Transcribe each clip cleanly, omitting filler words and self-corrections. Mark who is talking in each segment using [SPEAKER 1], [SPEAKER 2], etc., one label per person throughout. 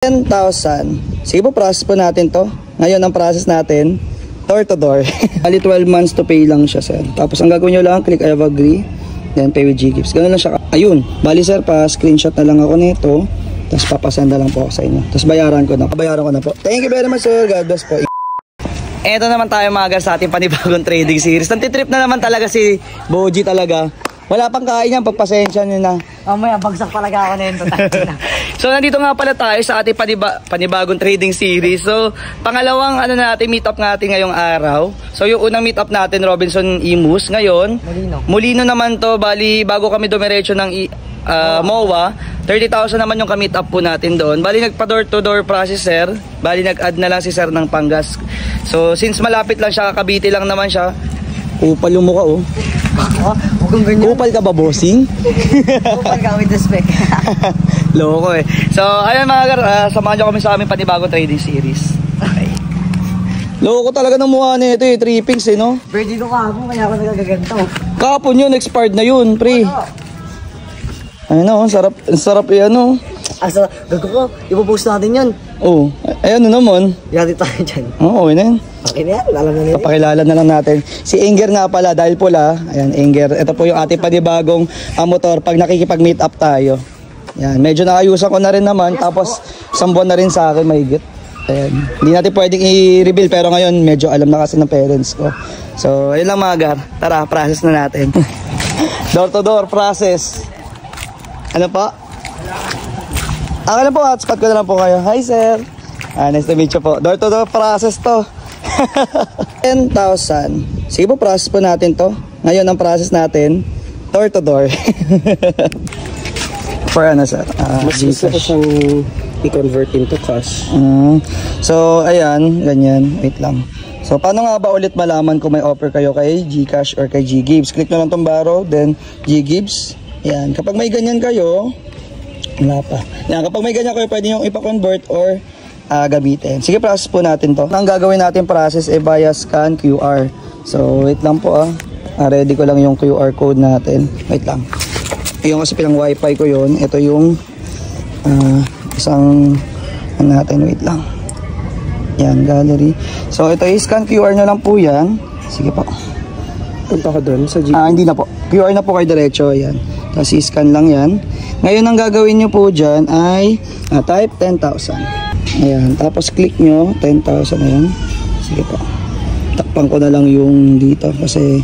[SPEAKER 1] 10,000. Sige po, process po natin to. Ngayon ang process natin, door to door. Bali 12 months to pay lang siya, sir. Tapos ang gagawin nyo lang, click I have agree, then pay with Ggives. Ganun lang siya. Ayun. Bali sir, pa-screenshot na lang ako nito. Tapos papasend na lang po ako sa inyo. Tapos bayaran ko na. Bayaran ko na po. Thank you very much, sir. God bless po. Eto naman tayo mga guys sa ating panibagong trading series. Nantitrip na naman talaga si Boji talaga. Wala pang kain yan, pagpasensya nyo na.
[SPEAKER 2] Mamaya, bagsak talaga ako na yun.
[SPEAKER 1] So, nandito nga pala tayo sa ating panibagong trading series. So, pangalawang meet up natin ngayong araw. So, yung unang meet up natin, Robinson Imus. Ngayon, Molino naman to. Bali, bago kami dumiretso ng MOA, 30,000 naman yung ka-meet up po natin doon. Bali, nagpa-door to door process, sir. Bali, nag-add na lang si sir ng Pangas. So, since malapit lang siya, Cavite lang naman siya. Kupal yung mukha, oh. Kupal ka ba, bossing?
[SPEAKER 2] Kupal ka with respect.
[SPEAKER 1] Loko eh. So, ayun mga samahan nyo kami sa aming panibagong trading series. Okay. Loko talaga ng mukha nito eh. Trippings eh, no?
[SPEAKER 2] Pwede ko kahapon, kaya ako nagaganto.
[SPEAKER 1] Kahapon yun, expired na yun, pre. Ayun o, sarap yan o.
[SPEAKER 2] Asa, gago ko, ipopost natin yan.
[SPEAKER 1] Oo, ayun naman.
[SPEAKER 2] Yari tayo dyan.
[SPEAKER 1] Oo, yun na yan.
[SPEAKER 2] Okay na yan, alam na nila.
[SPEAKER 1] Papakilala na lang natin. Si Inger nga pala, dahil pula. Ayan, Inger. Ito po yung ating panibagong motor pag nakikipag-meet up tayo. Ayan, medyo nakayusan ko na rin naman. Yes, tapos, isang buwan na rin sa akin, mahigit. Ayan. Hindi natin pwedeng i-reveal, pero ngayon, medyo alam na kasi ng parents ko. So, ayun lang mga gar. Tara, process na natin. Door to door process. Ano po? Ako na po, hotspot ko na lang po kayo. Hi, sir. Nice to meet you po. Door to door process to. 10,000. Sige po, process po natin to. Ngayon ang process natin, door to door. For ano, sir?
[SPEAKER 3] Mas gusto ko siyang i-convert into cash.
[SPEAKER 1] So, ayan, ganyan. Wait lang. So, paano nga ba ulit malaman kung may offer kayo kay Gcash or kay Ggives? Click nyo lang itong borrow, then Ggives. Yan. Kapag may ganyan kayo, wala pa. Yan. Kapag may ganyan kayo, pwede nyo ipa-convert or gamitin. Sige, process po natin to. Ang gagawin natin process ay via scan QR. So, wait lang po ready ko lang yung QR code natin. Wait lang. Yung kasi pinang wifi ko yun. Ito yung isang natin. Wait lang. Yan, gallery. So, ito yung scan QR na lang po yan. Sige po.
[SPEAKER 3] Punta ka doon sa Gcash?
[SPEAKER 1] Hindi na po. QR na po kayo diretso. Yan. Tapos i-scan lang yan. Ngayon ang gagawin nyo po dyan ay type 10,000. Ayan. Tapos click nyo 10,000 na yan. Sige po. Takpan ko na lang yung dito kasi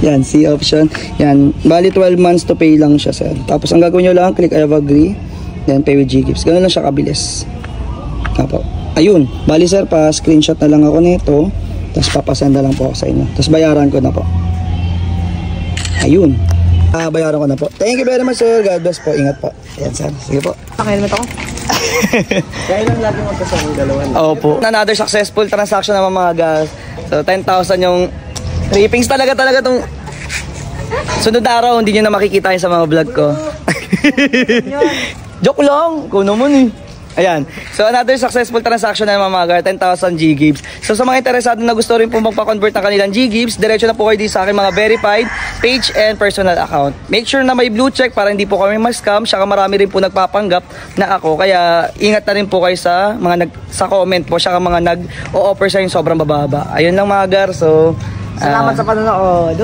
[SPEAKER 1] yan, see option. Yan. Bali 12 months to pay lang siya, sir. Tapos ang gagawin nyo lang, click I have agree, then pay with Ggives. Ganun lang siya kabilis. Apo. Ayun. Bali sir, pa-screenshot na lang ako nito. Tapos papasend na lang po ako sa inyo. Tapos bayaran ko na po. Ayun. Bayaran ko na po. Thank you very much, sir. God bless po. Ingat po. Ayan, sir. Sige po.
[SPEAKER 2] Pakihelmet ako.
[SPEAKER 3] Kaya lang lagi magkasama ng dalawa.
[SPEAKER 1] Opo. Another successful transaction naman mga guys. So, 10,000 yung trippings talaga itong sunod na araw. Hindi nyo na makikita yun sa mga vlog ko. Joke lang. Kung naman eh. Ayan. So, another successful transaction na mga 10,000 Ggives. So, sa mga interesado na gusto rin po magpa-convert ng kanilang Ggives, diretso na po kayo dito sa aking mga verified page and personal account. Make sure na may blue check para hindi po kami ma-scam. Saka marami rin po nagpapanggap na ako. Kaya, ingat na rin po kayo sa mga sa comment po. Saka mga nag-o-offer sa yung sobrang bababa. Ayun lang mga gar. So,
[SPEAKER 2] salamat sa panonood.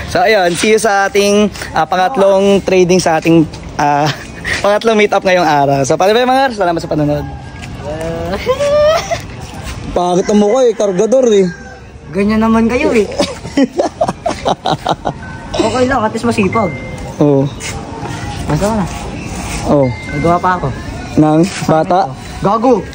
[SPEAKER 1] So, ayun. See you sa ating pangatlong trading sa ating pangatlong meet up ngayong araw. So, pala ba mga salamat sa panonood. Pangit ang mukha eh, kargador eh.
[SPEAKER 2] Ganyan naman kayo eh. Okay lang, at least masipag.
[SPEAKER 1] Oo.
[SPEAKER 2] Basta ka na.
[SPEAKER 1] Oo.
[SPEAKER 2] Nagawa pa ako.
[SPEAKER 1] Nang bata?
[SPEAKER 2] Gago!